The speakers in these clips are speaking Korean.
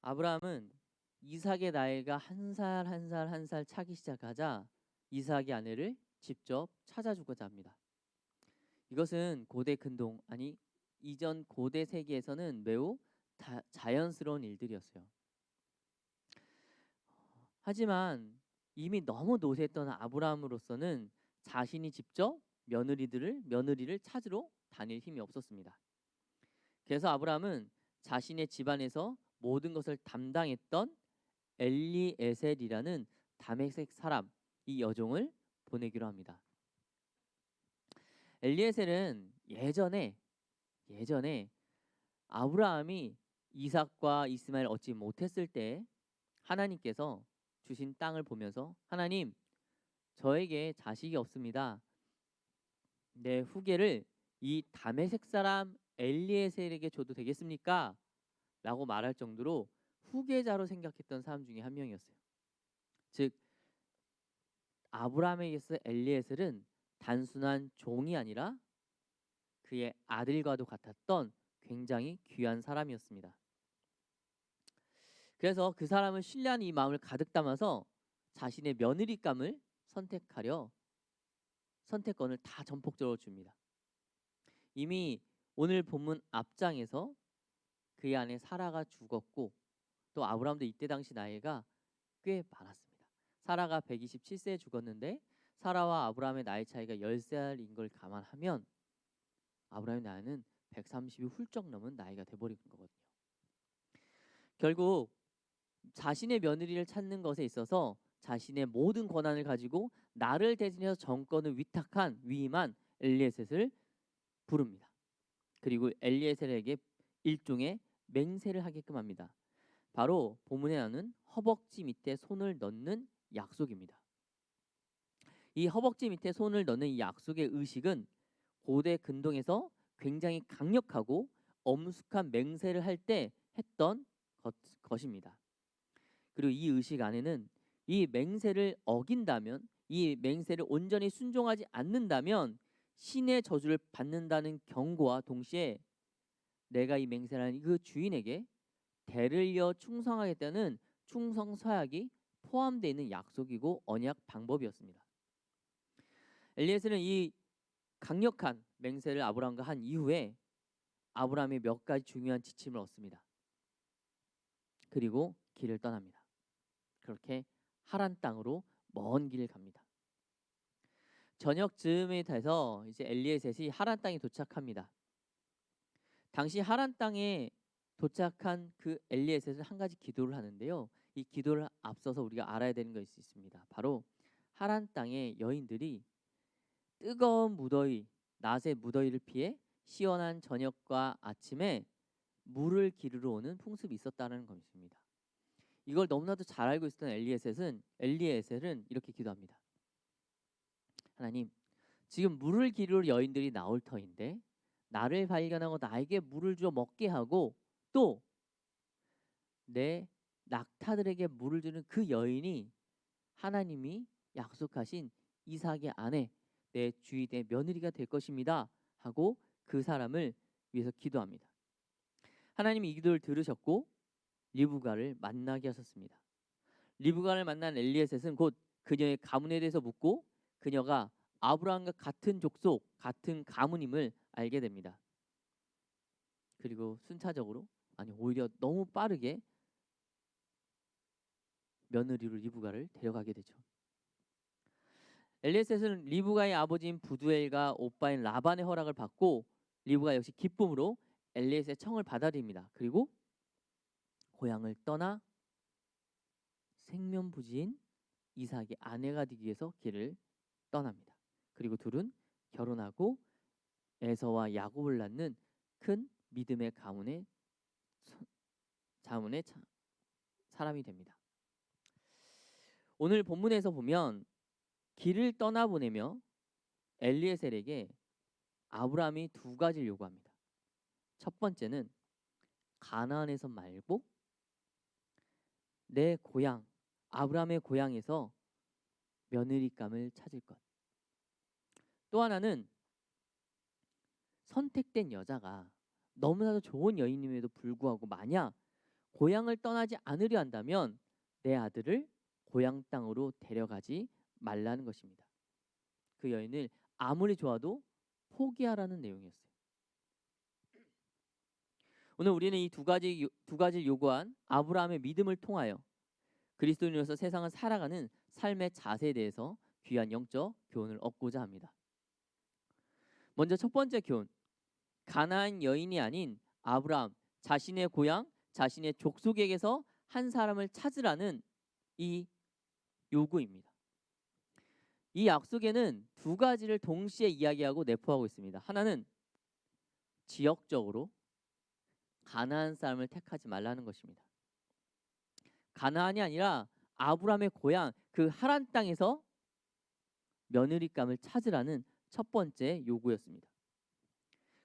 아브라함은 이삭의 나이가 한 살 한 살 한 살 차기 시작하자 이삭의 아내를 직접 찾아주고자 합니다. 이것은 고대 근동 아니 이전 고대 세계에서는 매우 자연스러운 일들이었어요. 하지만 이미 너무 노쇠했던 아브라함으로서는 자신이 직접 며느리를 찾으러 다닐 힘이 없었습니다. 그래서 아브라함은 자신의 집안에서 모든 것을 담당했던 엘리에셀이라는 다메섹 사람 이 여종을 보내기로 합니다. 엘리에셀은 예전에 아브라함이 이삭과 이스마엘 얻지 못했을 때 하나님께서 주신 땅을 보면서 하나님 저에게 자식이 없습니다. 내 후계를 이 다메섹 사람 엘리에셀에게 줘도 되겠습니까? 라고 말할 정도로 후계자로 생각했던 사람 중에 한 명이었어요. 즉 아브라함에게 있어 엘리에셀은 단순한 종이 아니라 그의 아들과도 같았던 굉장히 귀한 사람이었습니다. 그래서 그 사람을 신뢰하는 이 마음을 가득 담아서 자신의 며느리감을 선택하려 선택권을 다 전폭적으로 줍니다. 이미 오늘 본문 앞장에서 그의 아내 사라가 죽었고 또 아브라함도 이때 당시 나이가 꽤 많았습니다. 사라가 127세에 죽었는데 사라와 아브라함의 나이 차이가 10살인 걸 감안하면 아브라함의 나이는 130이 훌쩍 넘은 나이가 돼버린 거거든요. 결국 자신의 며느리를 찾는 것에 있어서 자신의 모든 권한을 가지고 나를 대신해서 정권을 위임한 엘리에셋을 부릅니다. 그리고 엘리에셀에게 일종의 맹세를 하게끔 합니다. 바로 본문에 나오는 허벅지 밑에 손을 넣는 약속입니다. 이 허벅지 밑에 손을 넣는 이 약속의 의식은 고대 근동에서 굉장히 강력하고 엄숙한 맹세를 할 때 했던 것입니다. 그리고 이 의식 안에는 이 맹세를 어긴다면 이 맹세를 온전히 순종하지 않는다면 신의 저주를 받는다는 경고와 동시에 내가 이 맹세를 하는 그 주인에게 대를 이어 충성하겠다는 충성 서약이 포함되어 있는 약속이고 언약 방법이었습니다. 엘리에셀은 이 강력한 맹세를 아브라함과 한 이후에 아브라함이 몇 가지 중요한 지침을 얻습니다. 그리고 길을 떠납니다. 그렇게 하란 땅으로 먼 길을 갑니다. 저녁 즈음에 돼서 이제 엘리에셋이 하란 땅에 도착합니다. 당시 하란 땅에 도착한 그 엘리에셋은 한 가지 기도를 하는데요. 이 기도를 앞서서 우리가 알아야 되는 것이 있습니다. 바로 하란 땅의 여인들이 뜨거운 무더위, 낮의 무더위를 피해 시원한 저녁과 아침에 물을 기르러 오는 풍습이 있었다는 것입니다. 이걸 너무나도 잘 알고 있었던 엘리에셀은 이렇게 기도합니다. 하나님, 지금 물을 기르러 여인들이 나올 터인데 나를 발견하고 나에게 물을 주어 먹게 하고 또 내 낙타들에게 물을 주는 그 여인이 하나님이 약속하신 이삭의 아내, 내 주인의 며느리가 될 것입니다 하고 그 사람을 위해서 기도합니다. 하나님이 이 기도를 들으셨고 리브가를 만나게 하셨습니다. 리브가를 만난 엘리에셋은 곧 그녀의 가문에 대해서 묻고 그녀가 아브라함과 같은 족속, 같은 가문임을 알게 됩니다. 그리고 순차적으로 오히려 너무 빠르게 며느리로 리브가를 데려가게 되죠. 엘리에셋은 리브가의 아버지인 부두엘과 오빠인 라반의 허락을 받고 리브가 역시 기쁨으로 엘리에셋의 청을 받아들입니다. 그리고 고향을 떠나 생면부지인 이삭의 아내가 되기 위해서 길을 떠납니다. 그리고 둘은 결혼하고 에서와 야곱을 낳는 큰 믿음의 가문의 사람이 됩니다. 오늘 본문에서 보면 길을 떠나보내며 엘리에셀에게 아브라함이 두 가지를 요구합니다. 첫 번째는 가나안에서 말고 내 고향 아브라함의 고향에서 며느리감을 찾을 것. 또 하나는 선택된 여자가 너무나도 좋은 여인임에도 불구하고 만약 고향을 떠나지 않으려 한다면 내 아들을 고향 땅으로 데려가지 말라는 것입니다. 그 여인을 아무리 좋아도 포기하라는 내용이었어요. 오늘 우리는 이 두 가지를 요구한 아브라함의 믿음을 통하여 그리스도인으로서 세상을 살아가는 삶의 자세에 대해서 귀한 영적 교훈을 얻고자 합니다. 먼저 첫 번째 교훈, 가나안 여인이 아닌 아브라함 자신의 고향, 자신의 족속에게서 한 사람을 찾으라는 이 요구입니다. 이 약속에는 두 가지를 동시에 이야기하고 내포하고 있습니다. 하나는 지역적으로 가나안 사람을 택하지 말라는 것입니다. 가나안이 아니라 아브라함의 고향 그 하란 땅에서 며느리감을 찾으라는 첫 번째 요구였습니다.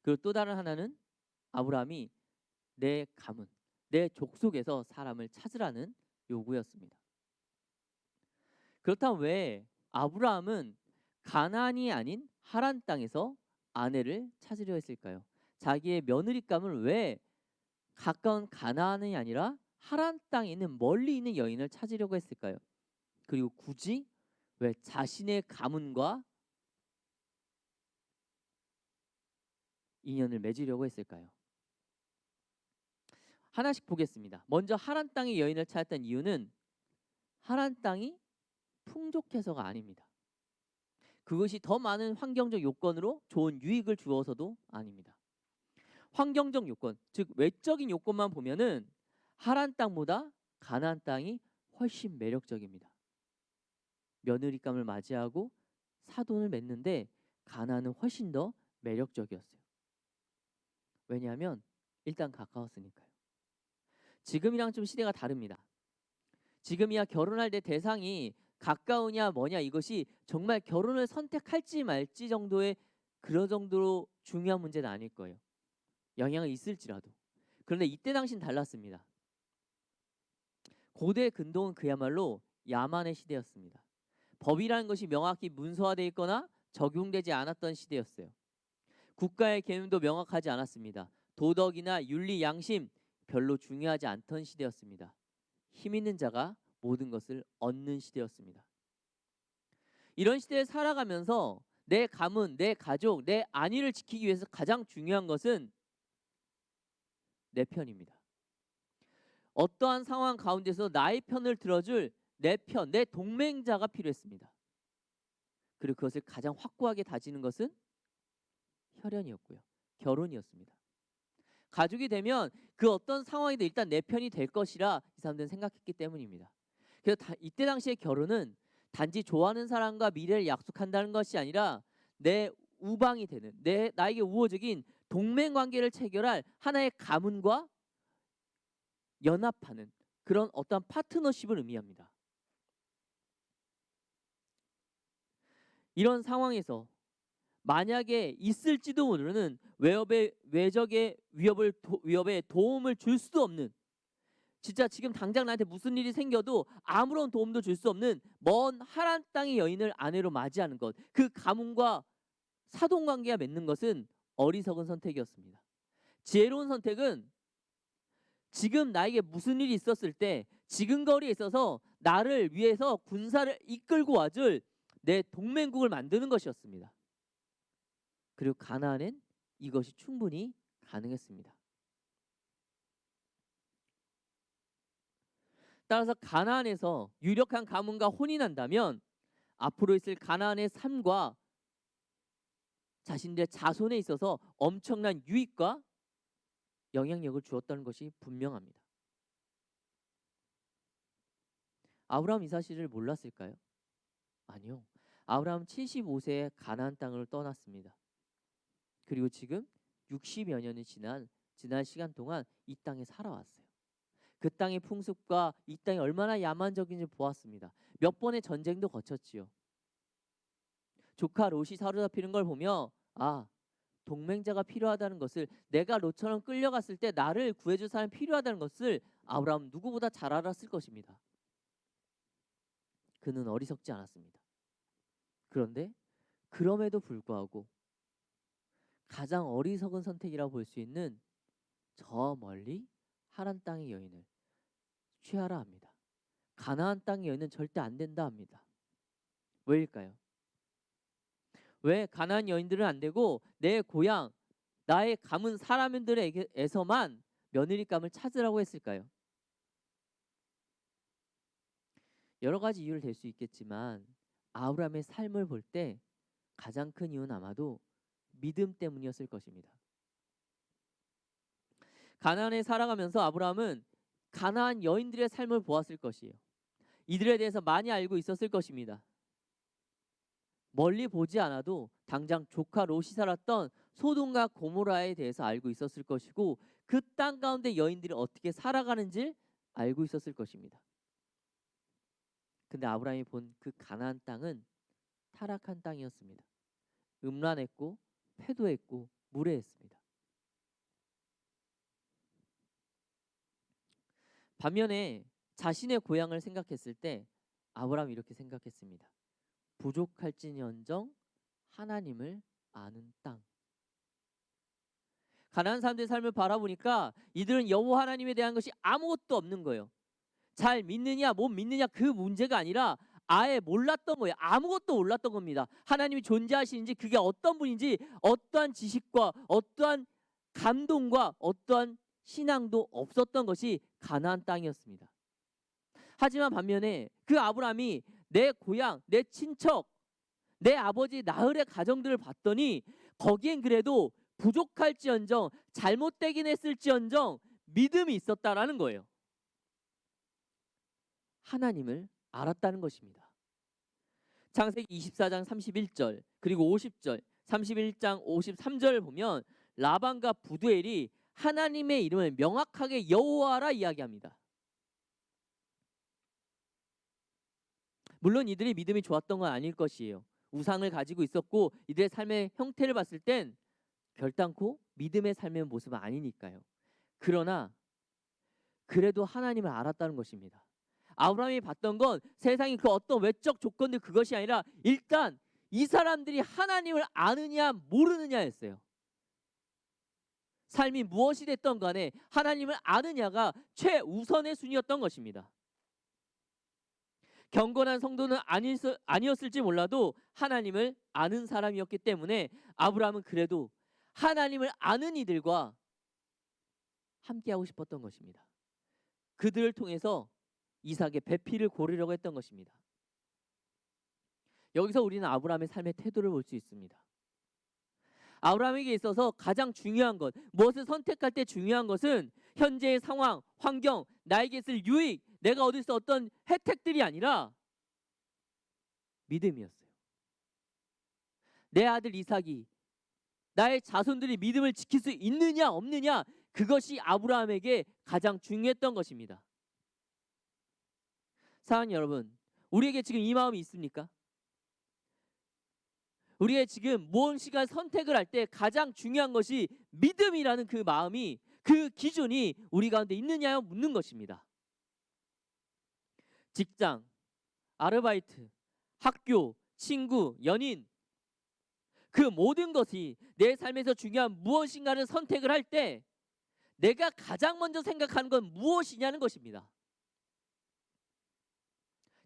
그리고 또 다른 하나는 아브라함이 내 가문, 내 족속에서 사람을 찾으라는 요구였습니다. 그렇다면 왜 아브라함은 가나안이 아닌 하란 땅에서 아내를 찾으려 했을까요? 자기의 며느리감을 왜 가까운 가나안이 아니라 하란 땅에 있는 멀리 있는 여인을 찾으려고 했을까요? 그리고 굳이 왜 자신의 가문과 인연을 맺으려고 했을까요? 하나씩 보겠습니다. 먼저 하란 땅의 여인을 찾았던 이유는 하란 땅이 풍족해서가 아닙니다. 그것이 더 많은 환경적 요건으로 좋은 유익을 주어서도 아닙니다. 환경적 요건, 즉 외적인 요건만 보면은 하란 땅보다 가나안 땅이 훨씬 매력적입니다. 며느리감을 맞이하고 사돈을 맺는데 가나안은 훨씬 더 매력적이었어요. 왜냐하면 일단 가까웠으니까요. 지금이랑 좀 시대가 다릅니다. 지금이야 결혼할 때 대상이 가까우냐 뭐냐 이것이 정말 결혼을 선택할지 말지 정도의 그런 정도로 중요한 문제는 아닐 거예요. 영향은 있을지라도. 그런데 이때 당시는 달랐습니다. 고대 근동은 그야말로 야만의 시대였습니다. 법이라는 것이 명확히 문서화되어 있거나 적용되지 않았던 시대였어요. 국가의 개념도 명확하지 않았습니다. 도덕이나 윤리, 양심 별로 중요하지 않던 시대였습니다. 힘 있는 자가 모든 것을 얻는 시대였습니다. 이런 시대에 살아가면서 내 가문, 내 가족, 내 안위를 지키기 위해서 가장 중요한 것은 내 편입니다. 어떠한 상황 가운데서 나의 편을 들어줄 내 편, 내 동맹자가 필요했습니다. 그리고 그것을 가장 확고하게 다지는 것은 혈연이었고요. 결혼이었습니다. 가족이 되면 그 어떤 상황이든 일단 내 편이 될 것이라 이 사람들은 생각했기 때문입니다. 그래서 이때 당시의 결혼은 단지 좋아하는 사람과 미래를 약속한다는 것이 아니라 내 우방이 되는 나에게 우호적인 동맹 관계를 체결할 하나의 가문과 연합하는 그런 어떠한 파트너십을 의미합니다. 이런 상황에서 만약에 있을지도 모르는 외적의 위협에 도움을 줄 수도 없는, 진짜 지금 당장 나한테 무슨 일이 생겨도 아무런 도움도 줄 수 없는 먼 하란 땅의 여인을 아내로 맞이하는 것, 그 가문과 사돈관계가 맺는 것은 어리석은 선택이었습니다. 지혜로운 선택은 지금 나에게 무슨 일이 있었을 때 지금 거리에 있어서 나를 위해서 군사를 이끌고 와줄 내 동맹국을 만드는 것이었습니다. 그리고 가나안엔 이것이 충분히 가능했습니다. 따라서 가나안에서 유력한 가문과 혼인한다면 앞으로 있을 가나안의 삶과 자신들의 자손에 있어서 엄청난 유익과 영향력을 주었다는 것이 분명합니다. 아브라함 이 사실을 몰랐을까요? 아니요. 아브라함 75세에 가나안 땅을 떠났습니다. 그리고 지금 60여 년이 지난 시간 동안 이 땅에 살아왔어요. 그 땅의 풍습과 이 땅이 얼마나 야만적인지 보았습니다. 몇 번의 전쟁도 거쳤지요. 조카 롯이 사로잡히는 걸 보며 동맹자가 필요하다는 것을, 내가 롯처럼 끌려갔을 때 나를 구해줄 사람이 필요하다는 것을 아브라함 누구보다 잘 알았을 것입니다. 그는 어리석지 않았습니다. 그런데 그럼에도 불구하고 가장 어리석은 선택이라고 볼 수 있는 저 멀리 하란 땅의 여인을 취하라 합니다. 가나안 땅의 여인은 절대 안 된다 합니다. 왜일까요? 왜 가나안 여인들은 안 되고 내 고향, 나의 가문 사람들에게서만 며느리감을 찾으라고 했을까요? 여러 가지 이유를 댈 수 있겠지만 아브라함의 삶을 볼 때 가장 큰 이유는 아마도 믿음 때문이었을 것입니다. 가나안에 살아가면서 아브라함은 가나안 여인들의 삶을 보았을 것이에요. 이들에 대해서 많이 알고 있었을 것입니다. 멀리 보지 않아도 당장 조카 롯이 살았던 소돔과 고모라에 대해서 알고 있었을 것이고 그 땅 가운데 여인들이 어떻게 살아가는지 알고 있었을 것입니다. 근데 아브라함이 본 그 가나안 땅은 타락한 땅이었습니다. 음란했고 패도했고 무례했습니다. 반면에 자신의 고향을 생각했을 때 아브라함이 이렇게 생각했습니다. 부족할지언정 하나님을 아는 땅. 가나안 사람들의 삶을 바라보니까 이들은 여호와 하나님에 대한 것이 아무것도 없는 거예요. 잘 믿느냐 못 믿느냐 그 문제가 아니라 아예 몰랐던 거예요. 아무것도 몰랐던 겁니다. 하나님이 존재하시는지 그게 어떤 분인지 어떠한 지식과 어떠한 감동과 어떠한 신앙도 없었던 것이 가나안 땅이었습니다. 하지만 반면에 그 아브라함이 내 고향, 내 친척, 내 아버지 나흘의 가정들을 봤더니 거기엔 그래도 부족할지언정 잘못되긴 했을지언정 믿음이 있었다라는 거예요. 하나님을 알았다는 것입니다. 창세기 24장 31절 그리고 50절 31장 53절을 보면 라반과 부두엘이 하나님의 이름을 명확하게 여호와라 이야기합니다. 물론 이들의 믿음이 좋았던 건 아닐 것이에요. 우상을 가지고 있었고 이들의 삶의 형태를 봤을 땐 결단코 믿음의 삶의 모습은 아니니까요. 그러나 그래도 하나님을 알았다는 것입니다. 아브라함이 봤던 건 세상의 그 어떤 외적 조건들 그것이 아니라 일단 이 사람들이 하나님을 아느냐 모르느냐였어요. 삶이 무엇이 됐던 간에 하나님을 아느냐가 최우선의 순위였던 것입니다. 경건한 성도는 아니었을지 몰라도 하나님을 아는 사람이었기 때문에 아브라함은 그래도 하나님을 아는 이들과 함께하고 싶었던 것입니다. 그들을 통해서 이삭의 배필을 고르려고 했던 것입니다. 여기서 우리는 아브라함의 삶의 태도를 볼 수 있습니다. 아브라함에게 있어서 가장 중요한 것, 무엇을 선택할 때 중요한 것은 현재의 상황, 환경, 나에게 있을 유익, 내가 얻을 수 어떤 혜택들이 아니라 믿음이었어요. 내 아들 이삭이 나의 자손들이 믿음을 지킬 수 있느냐 없느냐 그것이 아브라함에게 가장 중요했던 것입니다. 사랑하는 여러분, 우리에게 지금 이 마음이 있습니까? 우리의 지금 무엇인가 선택을 할 때 가장 중요한 것이 믿음이라는 그 마음이 그 기준이 우리 가운데 있느냐요 묻는 것입니다. 직장, 아르바이트, 학교, 친구, 연인 그 모든 것이 내 삶에서 중요한 무엇인가를 선택을 할 때 내가 가장 먼저 생각하는 건 무엇이냐는 것입니다.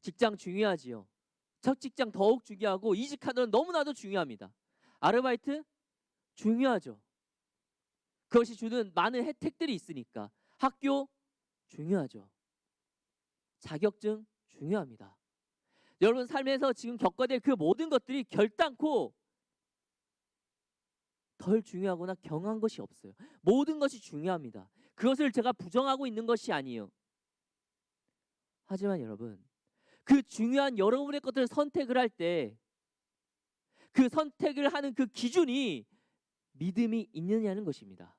직장 중요하지요. 첫 직장 더욱 중요하고 이직하는 너무나도 중요합니다. 아르바이트 중요하죠. 그것이 주는 많은 혜택들이 있으니까. 학교 중요하죠. 자격증 중요합니다. 여러분 삶에서 지금 겪어야 될 그 모든 것들이 결단코 덜 중요하거나 경한 것이 없어요. 모든 것이 중요합니다. 그것을 제가 부정하고 있는 것이 아니에요. 하지만 여러분 그 중요한 여러분의 것들을 선택을 할 때 그 선택을 하는 그 기준이 믿음이 있느냐는 것입니다.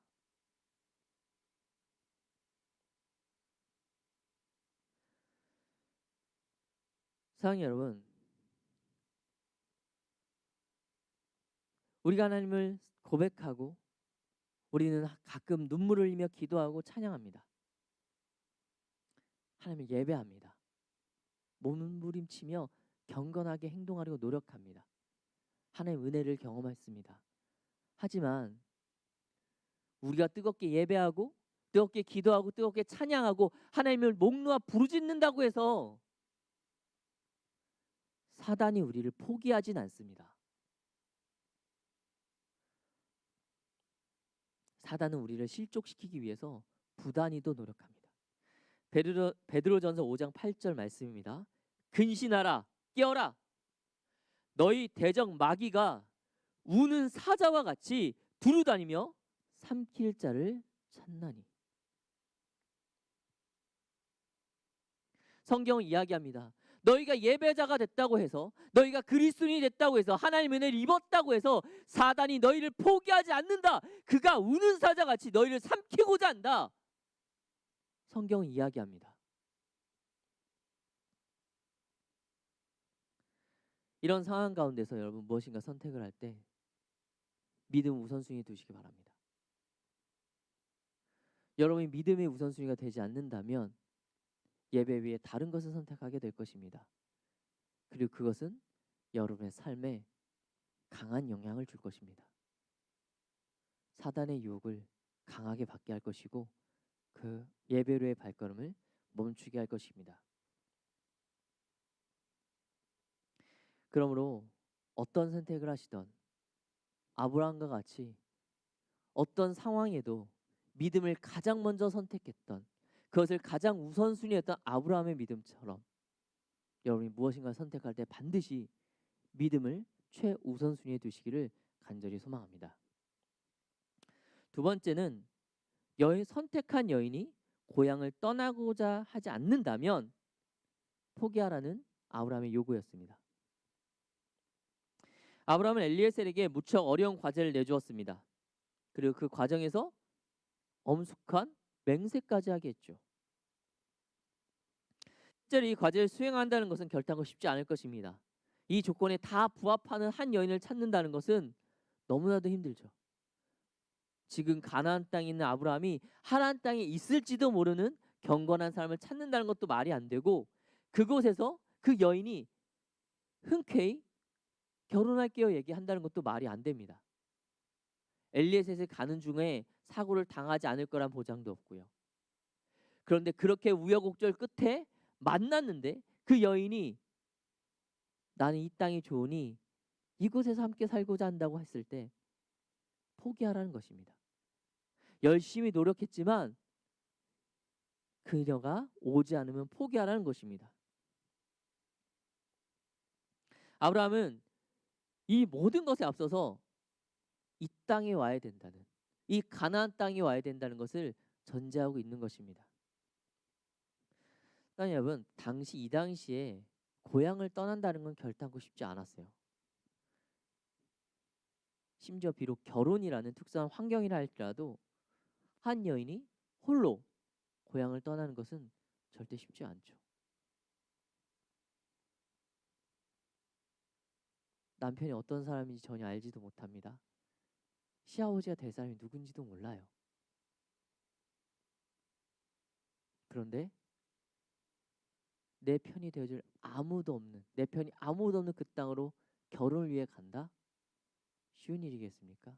사랑하는 여러분, 우리가 하나님을 고백하고 우리는 가끔 눈물을 흘리며 기도하고 찬양합니다. 하나님을 예배합니다. 몸부림치며 경건하게 행동하려고 노력합니다. 하나님의 은혜를 경험했습니다. 하지만 우리가 뜨겁게 예배하고 뜨겁게 기도하고 뜨겁게 찬양하고 하나님을 목 놓아 부르짖는다고 해서 사단이 우리를 포기하진 않습니다. 사단은 우리를 실족시키기 위해서 부단히도 노력합니다. 베드로전서 5장 8절 말씀입니다. 근신하라, 깨어라. 너희 대적 마귀가 우는 사자와 같이 두루다니며 삼킬 자를 찾나니. 성경은 이야기합니다. 너희가 예배자가 됐다고 해서, 너희가 그리스도인이 됐다고 해서, 하나님의 은혜를 입었다고 해서 사단이 너희를 포기하지 않는다. 그가 우는 사자같이 너희를 삼키고자 한다. 성경은 이야기합니다. 이런 상황 가운데서 여러분 무엇인가 선택을 할 때 믿음 우선순위 두시기 바랍니다. 여러분이 믿음의 우선순위가 되지 않는다면 예배 위에 다른 것을 선택하게 될 것입니다. 그리고 그것은 여러분의 삶에 강한 영향을 줄 것입니다. 사단의 유혹을 강하게 받게 할 것이고 그 예배로의 발걸음을 멈추게 할 것입니다. 그러므로 어떤 선택을 하시던 아브라함과 같이 어떤 상황에도 믿음을 가장 먼저 선택했던, 그것을 가장 우선순위였던 아브라함의 믿음처럼 여러분이 무엇인가 선택할 때 반드시 믿음을 최우선순위에 두시기를 간절히 소망합니다. 두 번째는 선택한 여인이 고향을 떠나고자 하지 않는다면 포기하라는 아브라함의 요구였습니다. 아브라함은 엘리에셀에게 무척 어려운 과제를 내주었습니다. 그리고 그 과정에서 엄숙한 맹세까지 하게 했죠. 실제로 이 과제를 수행한다는 것은 결단코 쉽지 않을 것입니다. 이 조건에 다 부합하는 한 여인을 찾는다는 것은 너무나도 힘들죠. 지금 가나안 땅에 있는 아브라함이 하나안 땅에 있을지도 모르는 경건한 사람을 찾는다는 것도 말이 안 되고, 그곳에서 그 여인이 흔쾌히 결혼할게요 얘기한다는 것도 말이 안 됩니다. 엘리에셋을 가는 중에 사고를 당하지 않을 거란 보장도 없고요. 그런데 그렇게 우여곡절 끝에 만났는데 그 여인이 나는 이 땅이 좋으니 이곳에서 함께 살고자 한다고 했을 때 포기하라는 것입니다. 열심히 노력했지만 그녀가 오지 않으면 포기하라는 것입니다. 아브라함은 이 모든 것에 앞서서 이 땅에 와야 된다는, 이 가나안 땅에 와야 된다는 것을 전제하고 있는 것입니다. 그러니까 여러분, 이 당시에 고향을 떠난다는 건 결단코 쉽지 않았어요. 심지어 비록 결혼이라는 특수한 환경이라 할지라도 한 여인이 홀로 고향을 떠나는 것은 절대 쉽지 않죠. 남편이 어떤 사람인지 전혀 알지도 못합니다. 시아버지가 될 사람이 누군지도 몰라요. 그런데 내 편이 되어줄 아무도 없는, 내 편이 아무도 없는 그 땅으로 결혼을 위해 간다? 쉬운 일이겠습니까?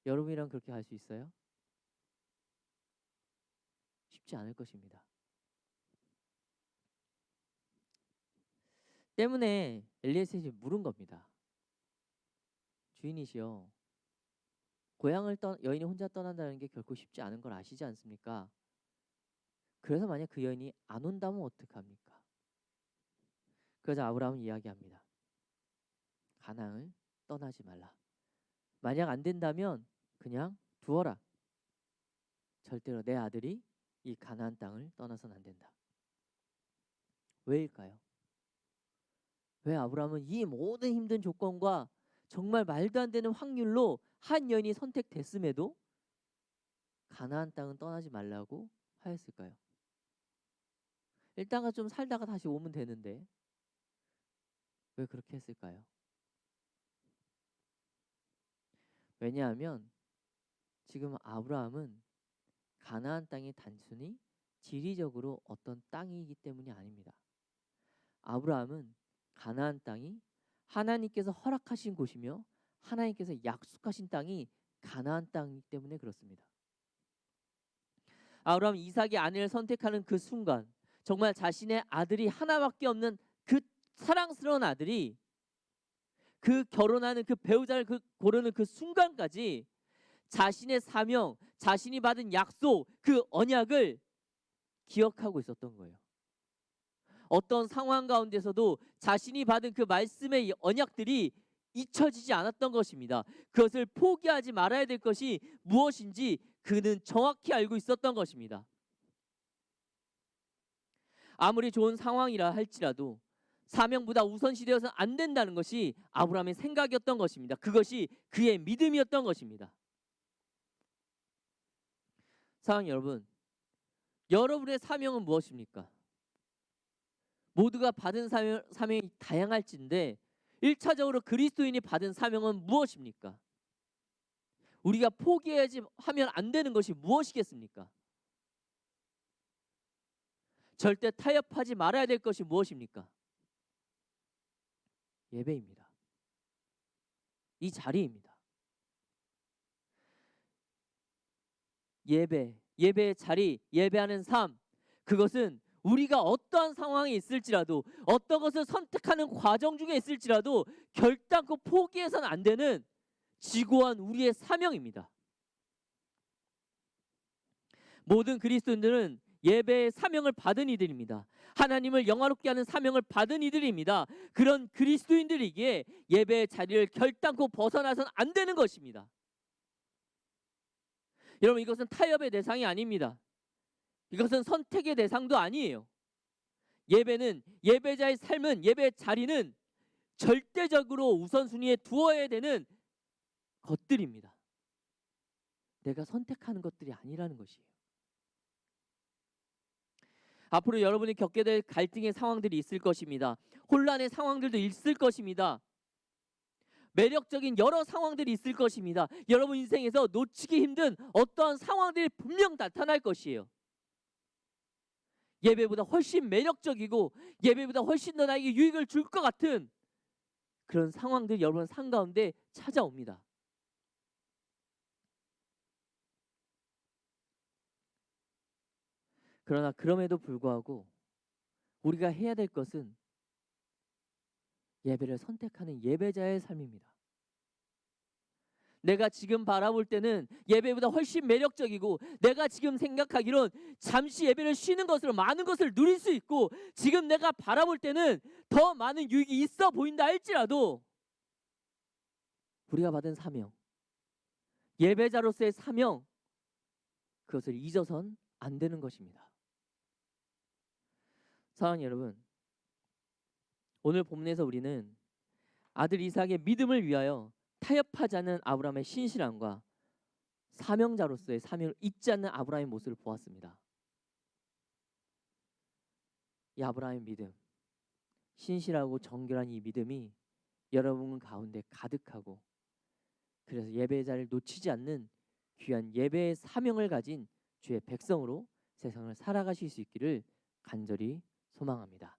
여러분이랑 그렇게 갈 수 있어요? 쉽지 않을 것입니다. 때문에 엘리에셀이 물은 겁니다. 주인이시여, 여인이 혼자 떠난다는 게 결코 쉽지 않은 걸 아시지 않습니까? 그래서 만약 그 여인이 안 온다면 어떡합니까? 그래서 아브라함은 이야기합니다. 가나안을 떠나지 말라. 만약 안 된다면 그냥 두어라. 절대로 내 아들이 이 가나안 땅을 떠나서는 안 된다. 왜일까요? 왜 아브라함은 이 모든 힘든 조건과 정말 말도 안 되는 확률로 한 여인이 선택됐음에도 가나안 땅은 떠나지 말라고 하였을까요? 일단은 좀 살다가 다시 오면 되는데 왜 그렇게 했을까요? 왜냐하면 지금 아브라함은 가나안 땅이 단순히 지리적으로 어떤 땅이기 때문이 아닙니다. 아브라함은 가나안 땅이 하나님께서 허락하신 곳이며 하나님께서 약속하신 땅이 가나안 땅이기 때문에 그렇습니다. 아브라함이 이삭의 아내를 선택하는 그 순간, 정말 자신의 아들이 하나밖에 없는 그 사랑스러운 아들이 그 결혼하는 그 배우자를 고르는 그 순간까지 자신의 사명, 자신이 받은 약속, 그 언약을 기억하고 있었던 거예요. 어떤 상황 가운데서도 자신이 받은 그 말씀의 언약들이 잊혀지지 않았던 것입니다. 그것을 포기하지 말아야 될 것이 무엇인지 그는 정확히 알고 있었던 것입니다. 아무리 좋은 상황이라 할지라도 사명보다 우선시되어서는 안 된다는 것이 아브라함의 생각이었던 것입니다. 그것이 그의 믿음이었던 것입니다. 사랑 여러분, 여러분의 사명은 무엇입니까? 모두가 받은 사명이 다양할진데 1차적으로 그리스도인이 받은 사명은 무엇입니까? 우리가 포기하지 하면 안 되는 것이 무엇이겠습니까? 절대 타협하지 말아야 될 것이 무엇입니까? 예배입니다. 이 자리입니다. 예배의 자리, 예배하는 삶, 그것은 우리가 어떠한 상황에 있을지라도, 어떤 것을 선택하는 과정 중에 있을지라도 결단코 포기해서는 안 되는 지고한 우리의 사명입니다. 모든 그리스도인들은 예배의 사명을 받은 이들입니다. 하나님을 영화롭게 하는 사명을 받은 이들입니다. 그런 그리스도인들에게 예배의 자리를 결단코 벗어나서는 안 되는 것입니다. 여러분, 이것은 타협의 대상이 아닙니다. 이것은 선택의 대상도 아니에요. 예배는, 예배자의 삶은, 예배의 자리는 절대적으로 우선순위에 두어야 되는 것들입니다. 내가 선택하는 것들이 아니라는 것이에요. 앞으로 여러분이 겪게 될 갈등의 상황들이 있을 것입니다. 혼란의 상황들도 있을 것입니다. 매력적인 여러 상황들이 있을 것입니다. 여러분 인생에서 놓치기 힘든 어떠한 상황들이 분명 나타날 것이에요. 예배보다 훨씬 매력적이고 예배보다 훨씬 더 나에게 유익을 줄 것 같은 그런 상황들이 여러분 삶 가운데 찾아옵니다. 그러나 그럼에도 불구하고 우리가 해야 될 것은 예배를 선택하는 예배자의 삶입니다. 내가 지금 바라볼 때는 예배보다 훨씬 매력적이고, 내가 지금 생각하기론 잠시 예배를 쉬는 것으로 많은 것을 누릴 수 있고, 지금 내가 바라볼 때는 더 많은 유익이 있어 보인다 할지라도 우리가 받은 사명, 예배자로서의 사명, 그것을 잊어선 안 되는 것입니다. 사랑하는 여러분, 오늘 본문에서 우리는 아들 이삭의 믿음을 위하여 타협하지 않는 아브라함의 신실함과 사명자로서의 사명을 잊지 않는 아브라함의 모습을 보았습니다. 이 아브라함의 믿음, 신실하고 정결한 이 믿음이 여러분 가운데 가득하고, 그래서 예배의 자리를 놓치지 않는 귀한 예배의 사명을 가진 주의 백성으로 세상을 살아가실 수 있기를 간절히 소망합니다.